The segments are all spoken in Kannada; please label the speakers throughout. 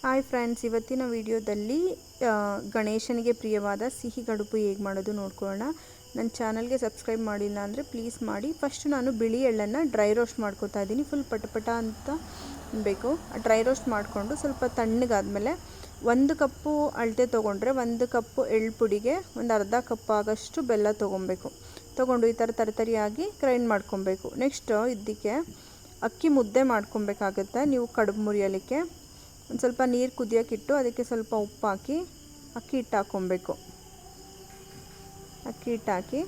Speaker 1: ಹಾಯ್ ಫ್ರೆಂಡ್ಸ್, ಇವತ್ತಿನ ವಿಡಿಯೋದಲ್ಲಿ ಗಣೇಶನಿಗೆ ಪ್ರಿಯವಾದ ಸಿಹಿ ಕಡುಬು ಹೇಗೆ ಮಾಡೋದು ನೋಡ್ಕೊಳ್ಳೋಣ. ನನ್ನ ಚಾನಲ್ಗೆ ಸಬ್ಸ್ಕ್ರೈಬ್ ಮಾಡಿಲ್ಲ ಅಂದರೆ ಪ್ಲೀಸ್ ಮಾಡಿ. ಫಸ್ಟ್ ನಾನು ಬಿಳಿ ಎಳ್ಳನ್ನು ಡ್ರೈ ರೋಸ್ಟ್ ಮಾಡ್ಕೊತಾ ಇದ್ದೀನಿ. ಫುಲ್ ಪಟಪಟ ಅಂತ ಬೇಕು. ಡ್ರೈ ರೋಸ್ಟ್ ಮಾಡಿಕೊಂಡು ಸ್ವಲ್ಪ ತಣ್ಣಗಾದ್ಮೇಲೆ 1 ಕಪ್ಪು ಅಳತೆ ತೊಗೊಂಡ್ರೆ 1 ಕಪ್ಪು ಎಳ್ಳು ಪುಡಿಗೆ ಒಂದು ಅರ್ಧ ಕಪ್ ಆಗೋಷ್ಟು ಬೆಲ್ಲ ತೊಗೊಂಡು ಈ ಥರ ತರಿಯಾಗಿ ಗ್ರೈಂಡ್ ಮಾಡ್ಕೊಬೇಕು. ನೆಕ್ಸ್ಟ್ ಇದಕ್ಕೆ ಅಕ್ಕಿ ಮುದ್ದೆ ಮಾಡ್ಕೊಬೇಕಾಗುತ್ತೆ. ನೀವು ಕಡುಬು ಮುರಿಯಲಿಕ್ಕೆ ಒಂದು ಸ್ವಲ್ಪ ನೀರು ಕುದಿಯೋಕ್ಕಿಟ್ಟು ಅದಕ್ಕೆ ಸ್ವಲ್ಪ ಉಪ್ಪು ಹಾಕಿ ಅಕ್ಕಿ ಹಿಟ್ಟು ಹಾಕ್ಕೊಬೇಕು. ಅಕ್ಕಿ ಹಿಟ್ಟು ಹಾಕಿ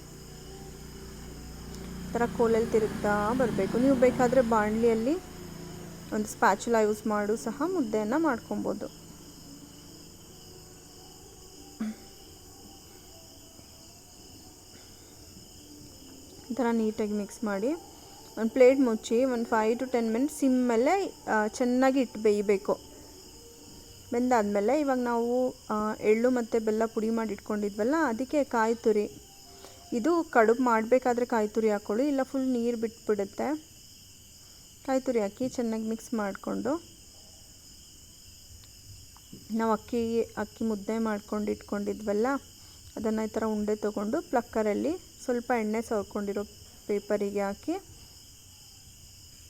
Speaker 1: ಈ ಥರ ಕೋಲಲ್ಲಿ ತಿರುಗ್ತಾ ಬರಬೇಕು. ನೀವು ಬೇಕಾದರೆ ಬಾಣಲಿಯಲ್ಲಿ ಒಂದು ಸ್ಪ್ಯಾಚುಲಾ ಯೂಸ್ ಮಾಡು ಸಹ ಮುದ್ದೆಯನ್ನು ಮಾಡ್ಕೊಬೋದು. ಈ ಥರ ನೀಟಾಗಿ ಮಿಕ್ಸ್ ಮಾಡಿ ಒಂದು ಪ್ಲೇಟ್ ಮುಚ್ಚಿ ಒಂದು 5 to 10 ಮಿನಿಟ್ಸ್ ಸಿಮ್ಮಲ್ಲೇ ಚೆನ್ನಾಗಿ ಇಟ್ಟು ಬೇಯಬೇಕು. ಬೆಂದಾದಮೇಲೆ ಇವಾಗ ನಾವು ಎಳ್ಳು ಮತ್ತು ಬೆಲ್ಲ ಪುಡಿ ಮಾಡಿ ಇಟ್ಕೊಂಡಿದ್ವಲ್ಲ, ಅದಕ್ಕೆ ಕಾಯಿ ತುರಿ, ಇದು ಕಡುಬು ಮಾಡಬೇಕಾದ್ರೆ ಕಾಯಿ ತುರಿ ಹಾಕ್ಕೊಳ್ಳಿ, ಇಲ್ಲ ಫುಲ್ ನೀರು ಬಿಟ್ಬಿಡುತ್ತೆ. ಕಾಯಿ ತುರಿ ಹಾಕಿ ಚೆನ್ನಾಗಿ ಮಿಕ್ಸ್ ಮಾಡಿಕೊಂಡು ನಾವು ಅಕ್ಕಿ ಮುದ್ದೆ ಮಾಡ್ಕೊಂಡು ಇಟ್ಕೊಂಡಿದ್ವಲ್ಲ, ಅದನ್ನು ಈ ಥರ ಉಂಡೆ ತೊಗೊಂಡು ಪ್ಲಕ್ಕರಲ್ಲಿ ಸ್ವಲ್ಪ ಎಣ್ಣೆ ಸವರ್ಕೊಂಡಿರೋ ಪೇಪರಿಗೆ ಹಾಕಿ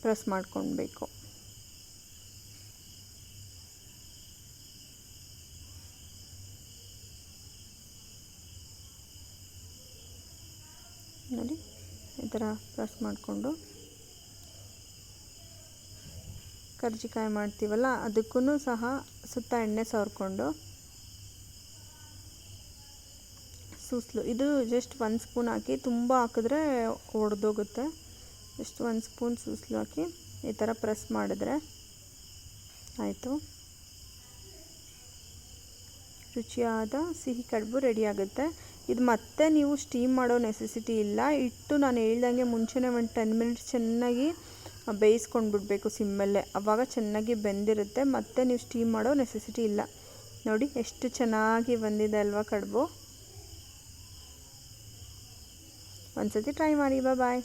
Speaker 1: ಪ್ರೆಸ್ ಮಾಡ್ಕೊಳ್ಬೇಕು. ನೋಡಿ, ಈ ಥರ ಪ್ರೆಸ್ ಮಾಡಿಕೊಂಡು ಕರ್ಜಿಕಾಯಿ ಮಾಡ್ತೀವಲ್ಲ ಅದಕ್ಕೂ ಸಹ ಸುತ್ತ ಎಣ್ಣೆ ಸವರ್ಕೊಂಡು ಸೂಸ್ಲು, ಇದು ಜಸ್ಟ್ 1 ಸ್ಪೂನ್ ಹಾಕಿ, ತುಂಬ ಹಾಕಿದ್ರೆ ಒಡೆದೋಗುತ್ತೆ. ಜಸ್ಟ್ 1 ಸ್ಪೂನ್ ಸೂಸ್ಲು ಹಾಕಿ ಈ ಥರ ಪ್ರೆಸ್ ಮಾಡಿದ್ರೆ ಆಯಿತು. ರುಚಿಯಾದ ಸಿಹಿ ಕಡುಬು ರೆಡಿ ಆಗುತ್ತೆ. ಇದು ಮತ್ತೆ ನೀವು ಸ್ಟೀಮ್ ಮಾಡೋ ನೆಸೆಸಿಟಿ ಇಲ್ಲ. ಇಟ್ಟು ನಾನು ಹೇಳ್ದಂಗೆ ಮುಂಚೆನೇ ಒಂದು 10 ಮಿನಿಟ್ಸ್ ಚೆನ್ನಾಗಿ ಬೇಯಿಸ್ಕೊಂಡು ಬಿಡಬೇಕು ಸಿಮ್ಮಲ್ಲೇ, ಆವಾಗ ಚೆನ್ನಾಗಿ ಬೆಂದಿರುತ್ತೆ. ಮತ್ತೆ ನೀವು ಸ್ಟೀಮ್ ಮಾಡೋ ನೆಸೆಸಿಟಿ ಇಲ್ಲ. ನೋಡಿ ಎಷ್ಟು ಚೆನ್ನಾಗಿ ಬಂದಿದೆ ಅಲ್ವಾ ಕಡುಬು. ಒಂದ್ಸತಿ ಟ್ರೈ ಮಾಡಿ. ಬಾಯ್.